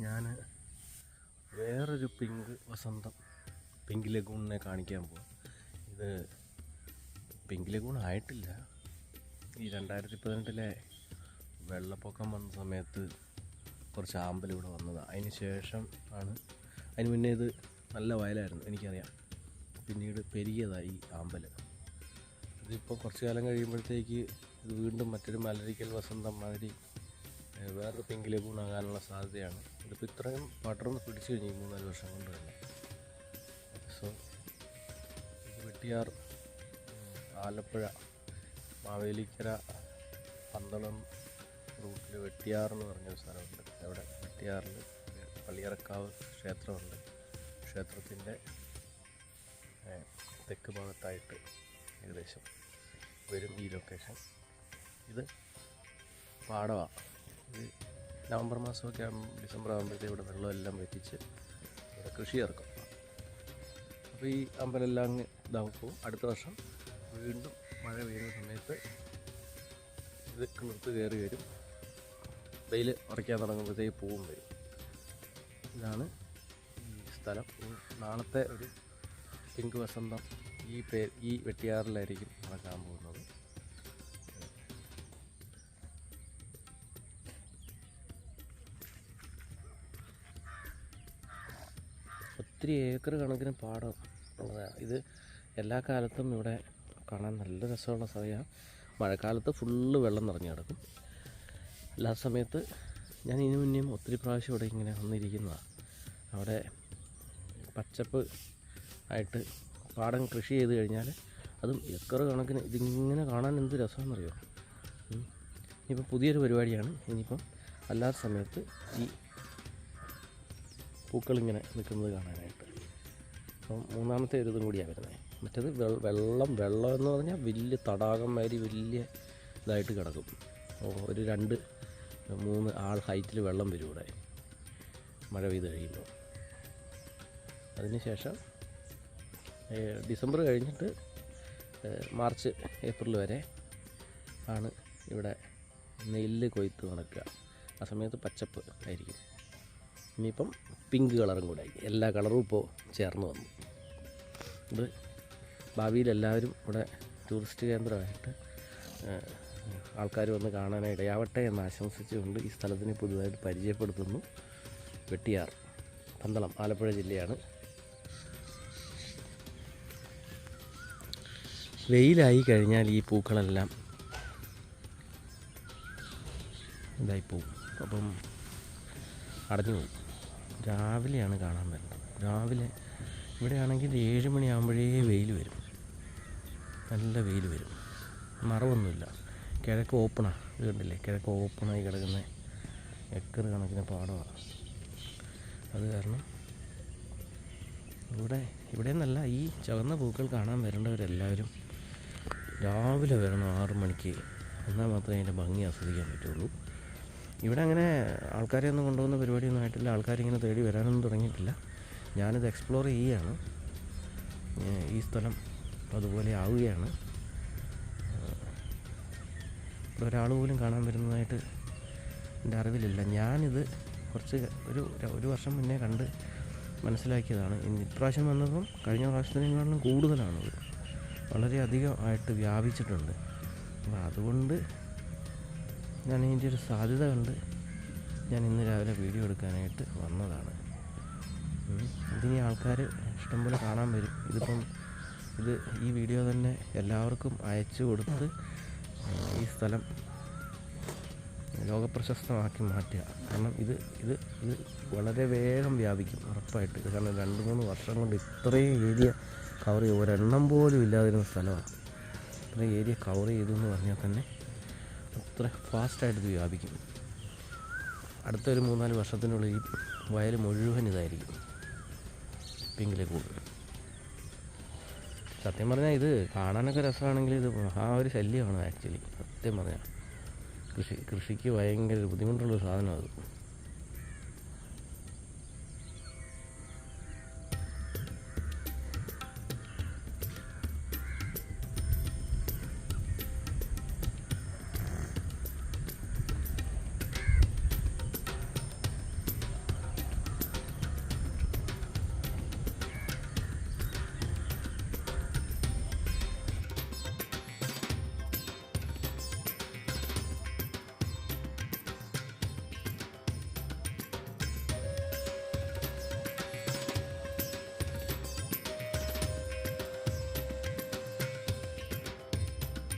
ഞാൻ വേറൊരു പിങ്ക് വസന്തം പിങ്ക് ലഗൂണിനെ കാണിക്കാൻ പോകും. ഇത് പിങ്ക് ലഗൂൺ ആയിട്ടില്ല. ഈ 2018 വെള്ളപ്പൊക്കം വന്ന സമയത്ത് കുറച്ച് ആമ്പൽ ഇവിടെ വന്നതാണ്. അതിന് ശേഷം ആണ്, അതിന് മുന്നേ ഇത് നല്ല വയലായിരുന്നു, എനിക്കറിയാം. പിന്നീട് പെരുകിയതായി ഈ ആമ്പൽ. ഇതിപ്പോൾ കുറച്ച് കാലം കഴിയുമ്പോഴത്തേക്ക് ഇത് വീണ്ടും മറ്റൊരു മലരിക്കൽ വസന്തം മാതിരി വേറൊരു പിങ്ക് ലഗൂൺ ആകാനുള്ള സാധ്യതയാണ്. ഇതിപ്പോൾ ഇത്രയും പടർന്ന് പിടിച്ചു കഴിഞ്ഞു 3-4 വർഷം കൊണ്ട് തന്നെ. സോ ഇത് വെട്ടിയാർ, ആലപ്പുഴ, മാവേലിക്കര, പന്തളം റൂട്ടിൽ വെട്ടിയാർ എന്ന് പറഞ്ഞൊരു സ്ഥലമുണ്ട്. അവിടെ വെട്ടിയാറിൽ പള്ളിയറക്കാവ് ക്ഷേത്രമുണ്ട്. ക്ഷേത്രത്തിൻ്റെ തെക്ക് ഭാഗത്തായിട്ട് ഏകദേശം വരും ഈ ലൊക്കേഷൻ. ഇത് പാടമാണ്. ഇത് നവംബർ മാസമൊക്കെ ഡിസംബർ ആകുമ്പോഴത്തേക്ക് ഇവിടെ വെള്ളമെല്ലാം വറ്റിച്ച് ഇവിടെ കൃഷി ഇറക്കും. അപ്പോൾ ഈ അമ്പലെല്ലാം അങ്ങ് ഇതാകുമ്പോൾ അടുത്ത വർഷം വീണ്ടും മഴ പെയ്യുന്ന സമയത്ത് ഇത് കിളിർത്ത് കയറി വരും. വെയിൽ ഉറയ്ക്കാൻ തുടങ്ങുമ്പോഴത്തേക്ക് പൂവും വരും. ഇതാണ് ഈ സ്ഥലം. നാളത്തെ ഒരു പിങ്ക് വസന്തം ഈ വെട്ടിയാറിലായിരിക്കും നടക്കാൻ പോകുന്നത്. ഒത്തിരി ഏക്കർ കണക്കിന് പാടം ഉള്ളതാണ്. ഇത് എല്ലാ കാലത്തും ഇവിടെ കാണാൻ നല്ല രസമുള്ള സമയമാണ്. മഴക്കാലത്ത് ഫുള്ള് വെള്ളം നിറഞ്ഞു കിടക്കും. എല്ലാ സമയത്ത് ഞാൻ ഇതിനു മുന്നേയും ഒത്തിരി പ്രാവശ്യം ഇവിടെ ഇങ്ങനെ വന്നിരിക്കുന്നതാണ്. അവിടെ പച്ചപ്പ് ആയിട്ട് പാടം കൃഷി ചെയ്ത് കഴിഞ്ഞാൽ അതും ഏക്കർ കണക്കിന് ഇതിങ്ങനെ കാണാൻ എന്ത് രസമെന്നറിയോ. ഇനിയിപ്പോൾ പുതിയൊരു പരിപാടിയാണ്. ഇനിയിപ്പം അല്ലാത്ത സമയത്ത് ഈ പൂക്കളിങ്ങനെ നിൽക്കുന്നത് കാണാനായിട്ട്. അപ്പം മൂന്നാമത്തെ ഒരു ഇതും കൂടിയാണ് വരുന്നത്. മറ്റേത് വെള്ളം എന്ന് പറഞ്ഞാൽ വലിയ തടാകം മാതിരി വലിയ ഇതായിട്ട് കിടക്കും. ഒരു 2-3 ആൾ ഹൈറ്റിൽ വെള്ളം വരും ഇവിടെ മഴ പെയ്ത് കഴിയുമ്പോൾ. അതിനുശേഷം ഡിസംബർ കഴിഞ്ഞിട്ട് മാർച്ച് ഏപ്രിൽ വരെ ആണ് ഇവിടെ നെല്ല് കൊയ്ത്ത് നടക്കുക. ആ സമയത്ത് പച്ചപ്പ് ആയിരിക്കും. ഇനിയിപ്പം പിങ്ക് കളറും കൂടെ ആയി. എല്ലാ കളറും ഇപ്പോൾ ചേർന്ന് വന്നു. ഇത് ഭാവിയിൽ എല്ലാവരും ഇവിടെ ടൂറിസ്റ്റ് കേന്ദ്രമായിട്ട് ആൾക്കാർ വന്ന് കാണാനിടയാവട്ടെ എന്ന് ആശംസിച്ചുകൊണ്ട് ഈ സ്ഥലത്തിനെ പുതുതായിട്ട് പരിചയപ്പെടുത്തുന്നു. വെട്ടിയാർ, പന്തളം, ആലപ്പുഴ ജില്ലയാണ്. വെയിലായി കഴിഞ്ഞാൽ ഈ പൂക്കളെല്ലാം ഇതായി പോവും. അപ്പം അടഞ്ഞു പോകും. രാവിലെയാണ് കാണാൻ വരുന്നത്. രാവിലെ ഇവിടെയാണെങ്കിൽ 7 മണിയാകുമ്പോഴേ വെയിൽ വരും. നല്ല വെയിൽ വരും. മറവൊന്നുമില്ല. കിഴക്ക് ഓപ്പണാണ്. ഇത് കണ്ടില്ലേ, കിഴക്ക് ഓപ്പണായി കിടക്കുന്ന ഏക്കർ കണക്കിന് പാടമാണ്. അത് കാരണം ഇവിടെ നിന്നല്ല, ഈ ചുവന്ന പൂക്കൾ കാണാൻ വരേണ്ടവരെല്ലാവരും രാവിലെ വരണം 6 മണിക്ക്. എന്നാൽ മാത്രമേ അതിൻ്റെ ഭംഗി ആസ്വദിക്കാൻ പറ്റുള്ളൂ. ഇവിടെ അങ്ങനെ ആൾക്കാരെയൊന്നും കൊണ്ടുപോകുന്ന പരിപാടിയൊന്നും ആയിട്ടില്ല. ആൾക്കാരിങ്ങനെ തേടി വരാനൊന്നും തുടങ്ങിയിട്ടില്ല. ഞാനിത് എക്സ്പ്ലോർ ചെയ്യുകയാണ്. ഈ സ്ഥലം അതുപോലെ ആവുകയാണ്. ഇവിടെ ഒരാൾ പോലും കാണാൻ വരുന്നതായിട്ട് എൻ്റെ അറിവിലില്ല. ഞാനിത് ഒരു വർഷം മുന്നേ കണ്ട് മനസ്സിലാക്കിയതാണ്. ഇപ്രാവശ്യം വന്നപ്പം കഴിഞ്ഞ പ്രാവശ്യത്തിനേക്കാളും കൂടുതലാണത്. വളരെയധികം ആയിട്ട് വ്യാപിച്ചിട്ടുണ്ട്. അപ്പോൾ അതുകൊണ്ട് ഞാൻ ഇതിൻ്റെ ഒരു സാധ്യത കണ്ട് ഞാൻ ഇന്ന് രാവിലെ വീഡിയോ എടുക്കാനായിട്ട് വന്നതാണ്. ഇതിനി ആൾക്കാർ ഇഷ്ടംപോലെ കാണാൻ വരും. ഈ വീഡിയോ തന്നെ എല്ലാവർക്കും അയച്ചു കൊടുത്ത് ഈ സ്ഥലം ലോകപ്രശസ്തമാക്കി മാറ്റുക. കാരണം ഇത് വളരെ വേഗം വ്യാപിക്കും ഉറപ്പായിട്ട്. കാരണം 2-3 വർഷം കൊണ്ട് ഇത്രയും ഏരിയ കവർ ചെയ്ത് ഒരെണ്ണം പോലും ഇല്ലാതിരുന്ന സ്ഥലമാണ്. ഇത്രയും ഏരിയ കവർ ചെയ്തു എന്ന് പറഞ്ഞാൽ തന്നെ അത്ര ഫാസ്റ്റായിട്ട് ഇത് വ്യാപിക്കും. അടുത്തൊരു 3-4 വർഷത്തിനുള്ളിൽ ഈ വയൽ മുഴുവൻ ഇതായിരിക്കും പിങ്ക് ലഗൂൺ. സത്യം പറഞ്ഞാൽ ഇത് കാണാനൊക്കെ രസമാണെങ്കിൽ ഇത് ഒരു ശല്യമാണ് ആക്ച്വലി. സത്യം പറഞ്ഞാൽ കൃഷിക്ക് ഭയങ്കര ബുദ്ധിമുട്ടുള്ളൊരു സാധനമാണ് അത്.